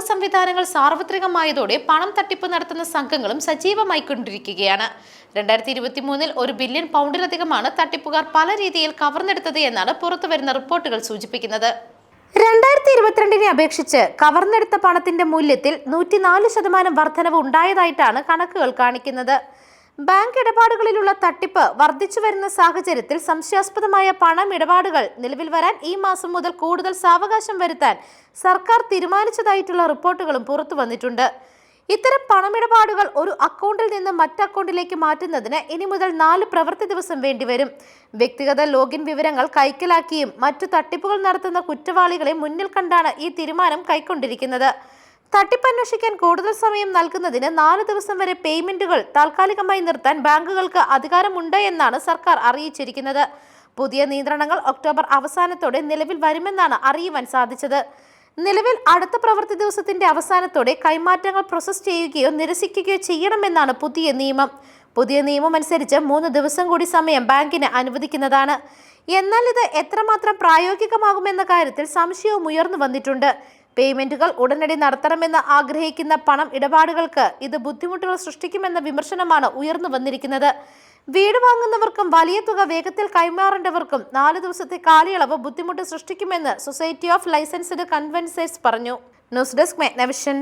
സംവിധാനങ്ങൾ സാർവത്രികമായതോടെ പണം തട്ടിപ്പ് നടത്തുന്ന സംഘങ്ങളും സജീവമായിക്കൊണ്ടിരിക്കുകയാണ്. 2023 1 ബില്യൺ പൗണ്ടിലധികമാണ് തട്ടിപ്പുകാർ പല രീതിയിൽ കവർന്നെടുത്തത് എന്നാണ് പുറത്തുവരുന്ന റിപ്പോർട്ടുകൾ സൂചിപ്പിക്കുന്നത്. 2022 അപേക്ഷിച്ച് കവർന്നെടുത്ത പണത്തിന്റെ മൂല്യത്തിൽ 104% വർധനവ് ഉണ്ടായതായിട്ടാണ് കണക്കുകൾ കാണിക്കുന്നത്. ബാങ്ക് ഇടപാടുകളിലുള്ള തട്ടിപ്പ് വർദ്ധിച്ചു വരുന്ന സാഹചര്യത്തിൽ സംശയാസ്പദമായ പണമിടപാടുകൾ നിലവിൽ വരാൻ ഈ മാസം മുതൽ കൂടുതൽ സാവകാശം വരുത്താൻ സർക്കാർ തീരുമാനിച്ചതായിട്ടുള്ള റിപ്പോർട്ടുകളും പുറത്തു വന്നിട്ടുണ്ട്. ഇത്തരം പണമിടപാടുകൾ ഒരു അക്കൗണ്ടിൽ നിന്ന് മറ്റ് അക്കൗണ്ടിലേക്ക് മാറ്റുന്നതിന് ഇനി മുതൽ 4 പ്രവൃത്തി ദിവസം വേണ്ടിവരും. വ്യക്തിഗത ലോഗിൻ വിവരങ്ങൾ കൈക്കലാക്കിയും മറ്റു തട്ടിപ്പുകൾ നടത്തുന്ന കുറ്റവാളികളെ മുന്നിൽ കണ്ടാണ് ഈ തീരുമാനം കൈക്കൊണ്ടിരിക്കുന്നത്. തട്ടിപ്പ് അന്വേഷിക്കാൻ കൂടുതൽ സമയം നൽകുന്നതിന് 4 ദിവസം വരെ പേയ്മെന്റുകൾ താൽക്കാലികമായി നിർത്താൻ ബാങ്കുകൾക്ക് അധികാരമുണ്ട് എന്നാണ് സർക്കാർ അറിയിച്ചിരിക്കുന്നത്. പുതിയ നിയന്ത്രണങ്ങൾ ഒക്ടോബർ അവസാനത്തോടെ നിലവിൽ വരുമെന്നാണ് അറിയുവാൻ സാധിച്ചത്. നിലവിൽ അടുത്ത പ്രവൃത്തി ദിവസത്തിന്റെ അവസാനത്തോടെ കൈമാറ്റങ്ങൾ പ്രോസസ് ചെയ്യുകയോ നിരസിക്കുകയോ ചെയ്യണമെന്നാണ് പുതിയ നിയമം. പുതിയ നിയമം അനുസരിച്ച് 3 ദിവസം കൂടി സമയം ബാങ്കിന് അനുവദിക്കുന്നതാണ്. എന്നാൽ ഇത് എത്രമാത്രം പ്രായോഗികമാകുമെന്ന കാര്യത്തിൽ സംശയവും ഉയർന്നു വന്നിട്ടുണ്ട്. പേയ്മെന്റുകൾ ഉടനടി നടത്തണമെന്ന് ആഗ്രഹിക്കുന്ന പണം ഇടപാടുകൾക്ക് ഇത് ബുദ്ധിമുട്ടുകൾ സൃഷ്ടിക്കുമെന്ന വിമർശനമാണ് ഉയർന്നു വന്നിരിക്കുന്നത്. വീട് വാങ്ങുന്നവർക്കും വലിയ തുക വേഗത്തിൽ കൈമാറേണ്ടവർക്കും 4 ദിവസത്തെ കാലയളവ് ബുദ്ധിമുട്ട് സൃഷ്ടിക്കുമെന്ന് സൊസൈറ്റി ഓഫ് ലൈസൻസ്ഡ് കൺവെൻസേഴ്സ് പറഞ്ഞു. News desk മെഗ്നവിഷൻ.